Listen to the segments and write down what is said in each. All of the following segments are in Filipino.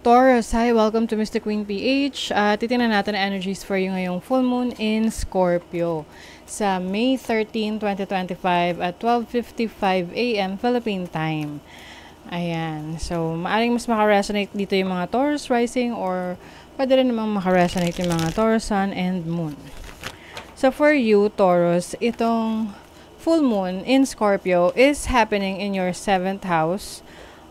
Taurus, hi! Welcome to Mr. Queen PH. Titingnan natin ang energies for you ngayong full moon in Scorpio sa May 13, 2025 at 12:55 a.m. Philippine time. Ayan. So, maaring mas makaresonate dito yung mga Taurus rising or pwede rin namang makaresonate yung mga Taurus sun and moon. So, for you, Taurus, itong full moon in Scorpio is happening in your 7th house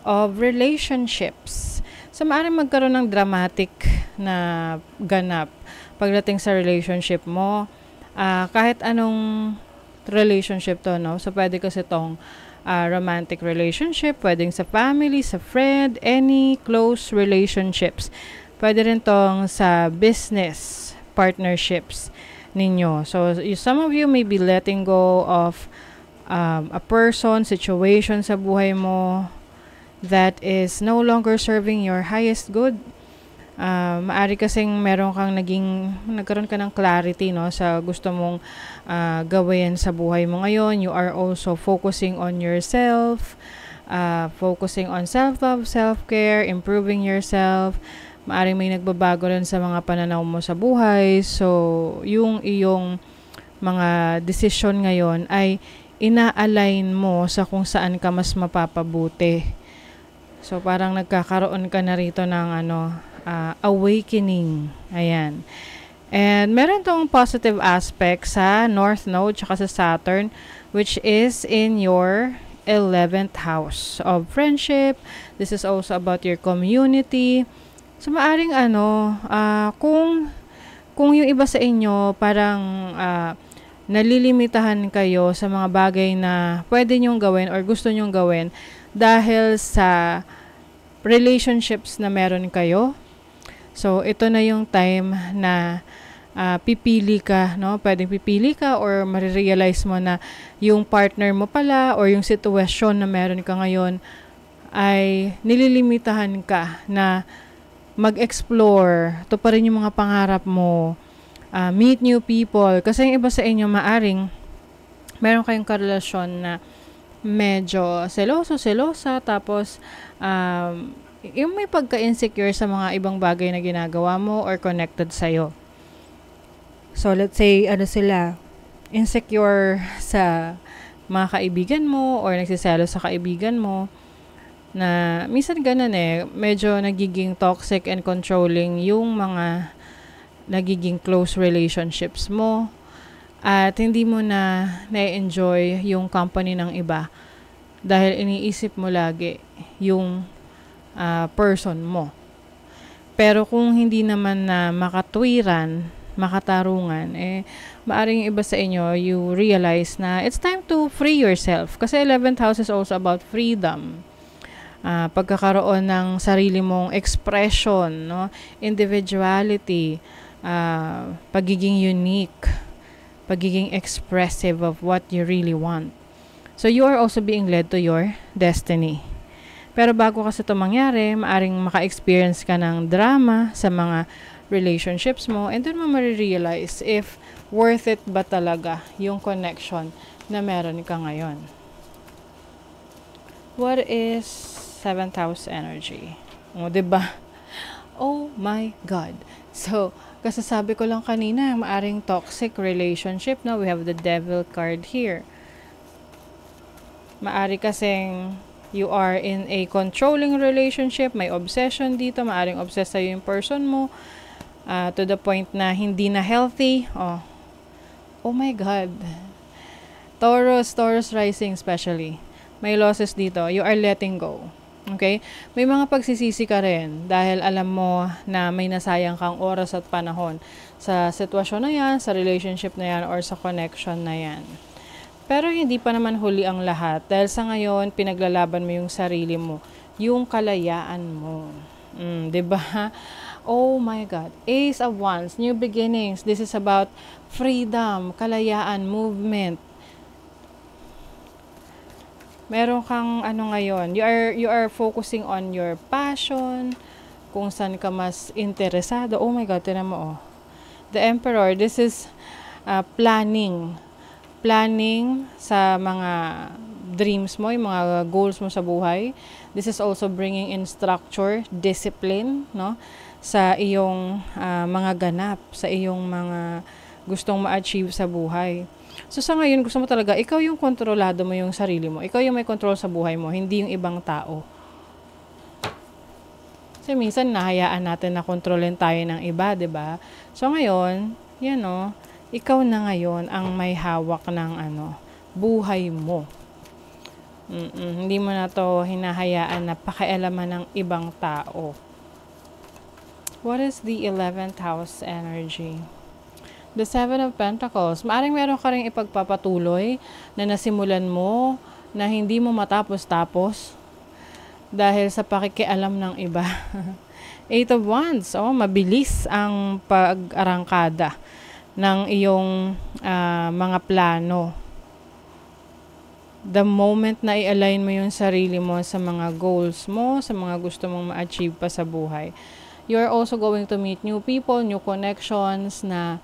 of relationships. So, maaaring magkaroon ng dramatic na ganap pagdating sa relationship mo. Kahit anong relationship to, no? So, pwede kasi itong romantic relationship, pwedeng sa family, sa friend, any close relationships. Pwede rin tong sa business partnerships ninyo. So, some of you may be letting go of a person, situation sa buhay mo that is no longer serving your highest good. Maari kasing nagkaroon ka ng clarity, no, sa gusto mong gawin sa buhay mo ngayon. You are also focusing on yourself, focusing on self-love, self-care, improving yourself. Maaring may nagbabago rin sa mga pananaw mo sa buhay. So, yung iyong mga decision ngayon ay ina-align mo sa kung saan ka mas mapapabuti. So, parang nagkakaroon ka na rito ng awakening. Ayan. And meron tong positive aspect sa North Node tsaka sa Saturn, which is in your 11th house of friendship. This is also about your community. So, maaring kung yung iba sa inyo parang nalilimitahan kayo sa mga bagay na pwede nyong gawin or gusto nyong gawin dahil sa relationships na meron kayo. So, ito na yung time na pipili ka, no? Pwedeng pipili ka or marirealize mo na yung partner mo pala or yung sitwasyon na meron ka ngayon ay nililimitahan ka na mag-explore. Ito pa rin yung mga pangarap mo. Meet new people. Kasi yung iba sa inyo maaring meron kayong karelasyon na medyo selosa, tapos yung may pagka-insecure sa mga ibang bagay na ginagawa mo or connected sa'yo. So, let's say, sila, insecure sa mga kaibigan mo or nagsiselo sa kaibigan mo na minsan ganun medyo nagiging toxic and controlling yung mga nagiging close relationships mo. At hindi mo na na-enjoy yung company ng iba dahil iniisip mo lagi yung person mo. Pero kung hindi naman na makatwiran, makatarungan, maaring yung iba sa inyo, you realize na it's time to free yourself. Kasi 11th house is also about freedom. Pagkakaroon ng sarili mong expression, no? Individuality, pagiging unique, pagiging expressive of what you really want. So, you are also being led to your destiny. Pero bago kasi ito mangyari, maaring maka-experience ka ng drama sa mga relationships mo and then mo marirealize if worth it ba talaga yung connection na meron ka ngayon. What is 7th house energy? Diba? Oh my God. So, kasi sabi ko lang kanina, maaring toxic relationship na we have the devil card here. Maari kasing you are in a controlling relationship, may obsession dito, maaring obsessed sa'yo yung person mo, to the point na hindi na healthy. Oh my God. Taurus rising especially. May losses dito. You are letting go. Okay? May mga pagsisisi ka rin dahil alam mo na may nasayang kang oras at panahon sa sitwasyon na yan, sa relationship na yan, or sa connection na yan. Pero hindi pa naman huli ang lahat dahil sa ngayon, pinaglalaban mo yung sarili mo, yung kalayaan mo. Diba? Oh my God. Ace of Wands, new beginnings. This is about freedom, kalayaan, movement. Meron kang ngayon, you are focusing on your passion, kung saan ka mas interesado. Oh my God, tinan mo The Emperor, this is planning sa mga dreams mo, yung mga goals mo sa buhay. This is also bringing in structure, discipline, no? Sa iyong mga ganap, sa iyong mga gustong ma-achieve sa buhay. So sa ngayon, gusto mo talaga, ikaw yung kontrolado mo yung sarili mo. Ikaw yung may control sa buhay mo, hindi yung ibang tao. Kasi minsan nahayaan natin na kontrolin tayo ng iba, 'di ba? So ngayon, yan no, ikaw na ngayon ang may hawak ng buhay mo. Hindi mo na to hinahayaan na pakialaman ng ibang tao. What is the 11th house energy? The 7 of Pentacles. Maaring meron ka rin ipagpapatuloy na nasimulan mo na hindi mo matapos-tapos dahil sa pakikialam ng iba. 8 of Wands. Mabilis ang pag-arangkada ng iyong mga plano. The moment na i-align mo yung sarili mo sa mga goals mo, sa mga gusto mong ma-achieve pa sa buhay, you're also going to meet new people, new connections na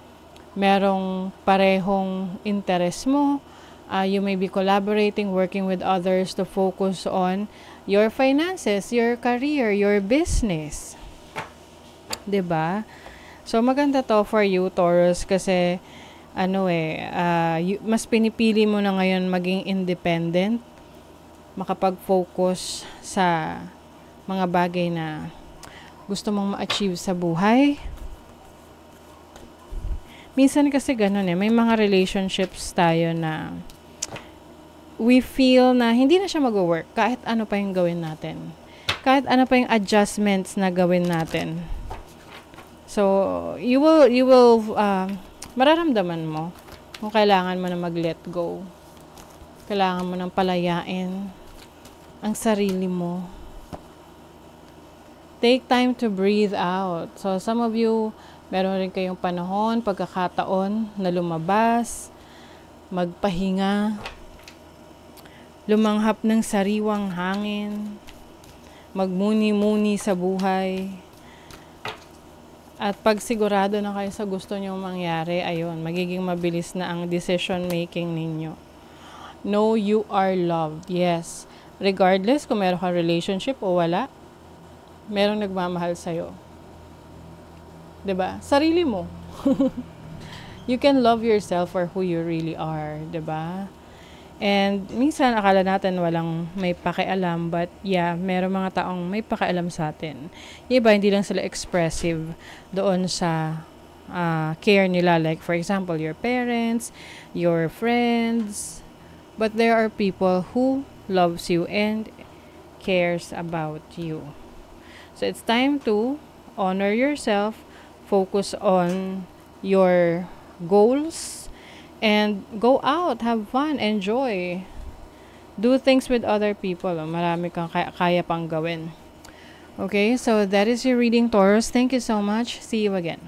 merong parehong interest mo. You may be collaborating, working with others to focus on your finances, your career, your business. 'Di ba? So maganda to for you, Taurus, kasi mas pinipili mo na ngayon maging independent, makapag-focus sa mga bagay na gusto mong ma-achieve sa buhay. Minsan kasi ganun may mga relationships tayo na we feel na hindi na siya mag-work kahit ano pa yung gawin natin. Kahit ano pa yung adjustments na gawin natin. So, you will mararamdaman mo kung kailangan mo na mag-let go. Kailangan mo nang palayain ang sarili mo. Take time to breathe out. So, some of you, meron rin kayong panahon, pagkakataon na lumabas, magpahinga, lumanghap ng sariwang hangin, magmuni-muni sa buhay. At pag sigurado na kayo sa gusto nyong mangyari, ayun, magiging mabilis na ang decision making ninyo. Know you are loved. Yes. Regardless kung meron kang relationship o wala, merong nagmamahal sa'yo. 'Di ba? Sarili mo. You can love yourself for who you really are, 'di ba? And minsan akala natin walang may pakialam, but yeah, meron mga taong may pakialam sa atin. Yung iba hindi lang sila expressive doon sa care nila, like for example, your parents, your friends, but there are people who loves you and cares about you. So it's time to honor yourself, focus on your goals, and go out, have fun, enjoy. Do things with other people. Marami kang kaya pang gawin. Okay, so that is your reading, Taurus. Thank you so much. See you again.